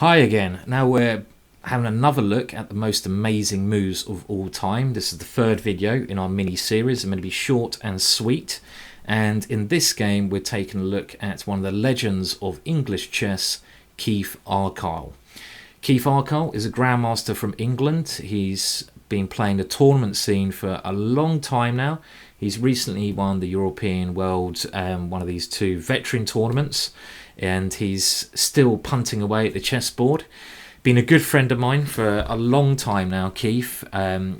Hi again. Now we're having another look at the most amazing moves of all time. This is the third video in our mini series. I'm going to be short and sweet. And in this game, we're taking a look at one of the legends of English chess, Keith Arkell. Keith Arkell is a grandmaster from England. He's been playing the tournament scene for a long time now. He's recently won the European World, one of these two veteran tournaments, and he's still punting away at the chessboard. Been a good friend of mine for a long time now, Keith.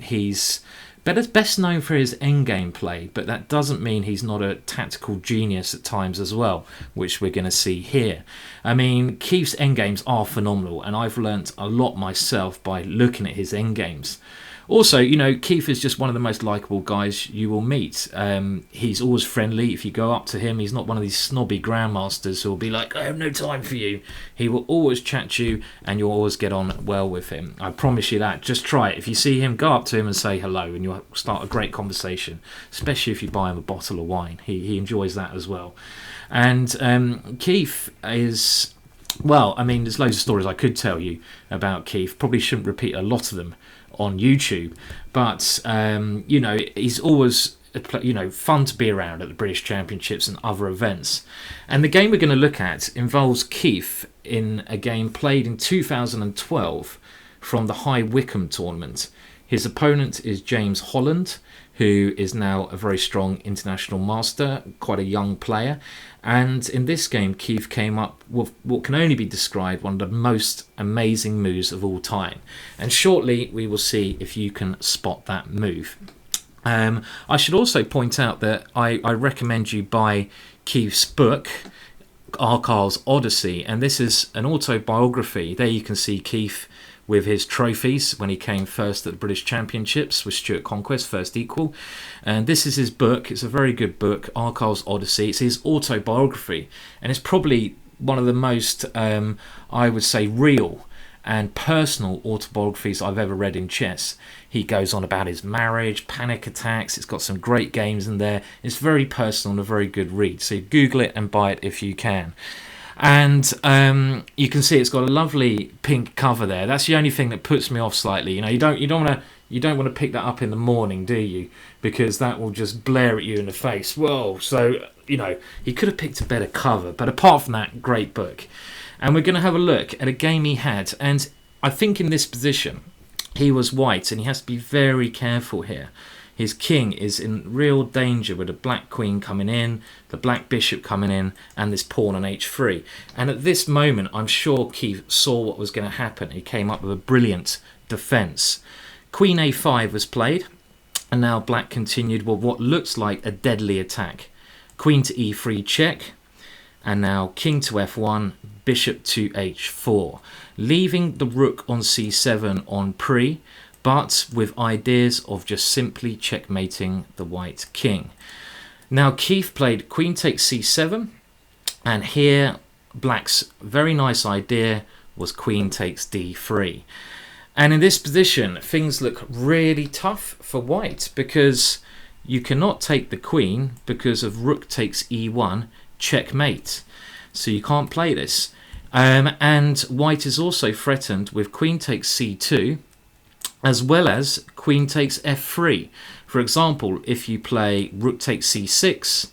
He's best known for his endgame play, but that doesn't mean he's not a tactical genius at times as well, which we're going to see here. I mean, Keith's endgames are phenomenal, and I've learnt a lot myself by looking at his endgames. Also, you know, Keith is just one of the most likeable guys you will meet. He's always friendly. If you go up to him, he's not one of these snobby grandmasters who will be like, I have no time for you. He will always chat to you and you'll always get on well with him. I promise you that. Just try it. If you see him, go up to him and say hello and you'll start a great conversation, especially if you buy him a bottle of wine. He enjoys that as well. And Keith is... Well, I mean, there's loads of stories I could tell you about Keith. Probably shouldn't repeat a lot of them on YouTube, but you know, he's always, you know, fun to be around at the British Championships and other events. And the game we're going to look at involves Keith in a game played in 2012 from the High Wycombe tournament. His opponent is James Holland, who is now a very strong international master, quite a young player. And in this game, Keith came up with what can only be described one of the most amazing moves of all time. And shortly, we will see if you can spot that move. I should also point out that I recommend you buy Keith's book, Arkell's Odyssey. And this is an autobiography. There you can see Keith with his trophies when he came first at the British Championships with Stuart Conquest, first equal. And this is his book. It's a very good book, Arkell's Odyssey. It's his autobiography. And it's probably one of the most, I would say, real and personal autobiographies I've ever read in chess. He goes on about his marriage, panic attacks. It's got some great games in there. It's very personal and a very good read. So Google it and buy it if you can. And you can see it's got a lovely pink cover there. That's the only thing that puts me off slightly. You know, you don't want to pick that up in the morning, do you? Because that will just blare at you in the face. Whoa! So you know, he could have picked a better cover. But apart from that, great book. And we're going to have a look at a game he had. And I think in this position, he was white, and he has to be very careful here. His king is in real danger with the black queen coming in, the black bishop coming in, and this pawn on h3. And at this moment, I'm sure Keith saw what was going to happen. He came up with a brilliant defence. Queen a5 was played, and now black continued with what looks like a deadly attack. Queen to e3 check, and now king to f1, bishop to h4, leaving the rook on c7 on pre, but with ideas of just simply checkmating the white king. Now Keith played queen takes c7, and here black's very nice idea was queen takes d3. And in this position, things look really tough for white, because you cannot take the queen because of rook takes e1, checkmate. So you can't play this. And white is also threatened with queen takes c2, as well as queen takes f3. For example, if you play rook takes c6,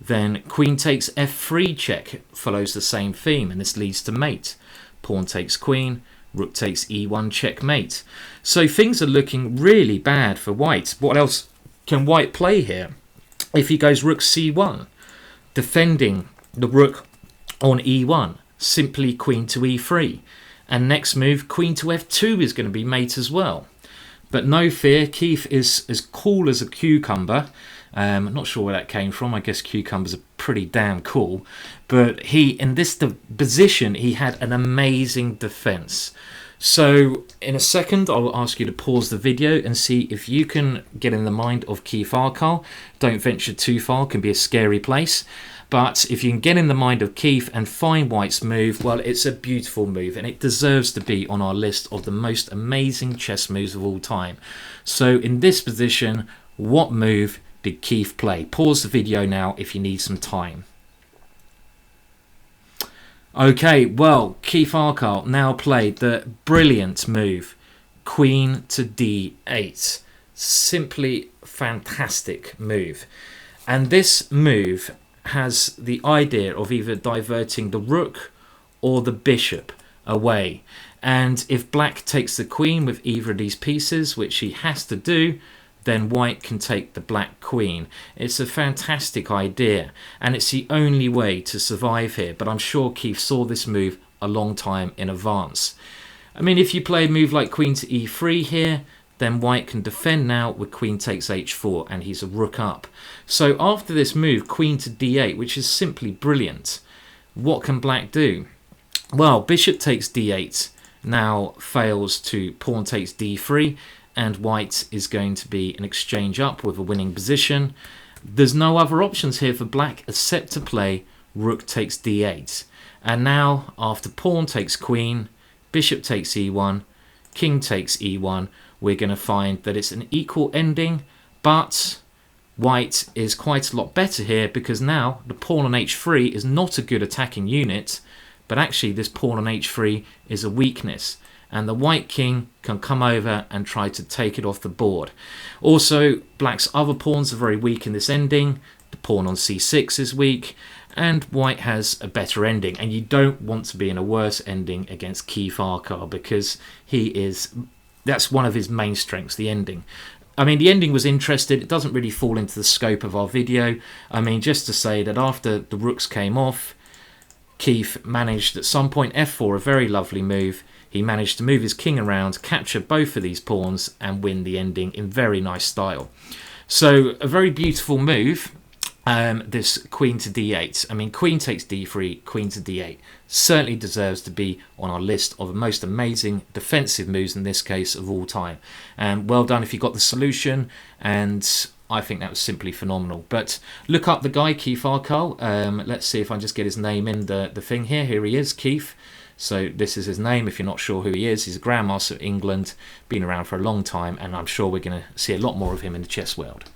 then queen takes f3 check follows the same theme, and this leads to mate. Pawn takes queen, rook takes e1 checkmate. So things are looking really bad for white. What else can white play here? If he goes rook c1, defending the rook on e1, simply queen to e3. And next move, queen to f2 is going to be mate as well. But no fear, Keith is as cool as a cucumber. I'm not sure where that came from. I guess cucumbers are pretty damn cool. But in this position, he had an amazing defense. So in a second, I will ask you to pause the video and see if you can get in the mind of Keith Arkell. Don't venture too far, it can be a scary place. But if you can get in the mind of Keith and find white's move, well, it's a beautiful move, and it deserves to be on our list of the most amazing chess moves of all time. So in this position, what move did Keith play? Pause the video now if you need some time. Okay, well, Keith Arkell now played the brilliant move, Queen to D8. Simply fantastic move. And this move has the idea of either diverting the rook or the bishop away. And if black takes the queen with either of these pieces, which he has to do, then white can take the black queen. It's a fantastic idea, and it's the only way to survive here. But I'm sure Keith saw this move a long time in advance. I mean, if you play a move like queen to e3 here, then white can defend now with queen takes h4, and he's a rook up. So after this move, queen to d8, which is simply brilliant, what can black do? Well, bishop takes d8 now fails to pawn takes d3, and white is going to be an exchange up with a winning position. There's no other options here for black except to play rook takes d8. And now, after pawn takes queen, bishop takes e1, king takes e1, we're going to find that it's an equal ending, but white is quite a lot better here, because now the pawn on h3 is not a good attacking unit, but actually this pawn on h3 is a weakness, and the white king can come over and try to take it off the board. Also, black's other pawns are very weak in this ending. The pawn on c6 is weak, and white has a better ending. And you don't want to be in a worse ending against Keith Arkell, because that's one of his main strengths, the ending. I mean, the ending was interesting. It doesn't really fall into the scope of our video. I mean, just to say that after the rooks came off, Keith managed at some point f4, a very lovely move. He managed to move his king around, capture both of these pawns, and win the ending in very nice style. So a very beautiful move, this queen to d8. I mean, queen takes d3, queen to d8. Certainly deserves to be on our list of the most amazing defensive moves, in this case, of all time. And well done if you got the solution, and I think that was simply phenomenal. But look up the guy, Keith Arkell. Let's see if I can just get his name in the thing here. Here he is, Keith. So this is his name if you're not sure who he is. He's a Grandmaster of England, been around for a long time, and I'm sure we're going to see a lot more of him in the chess world.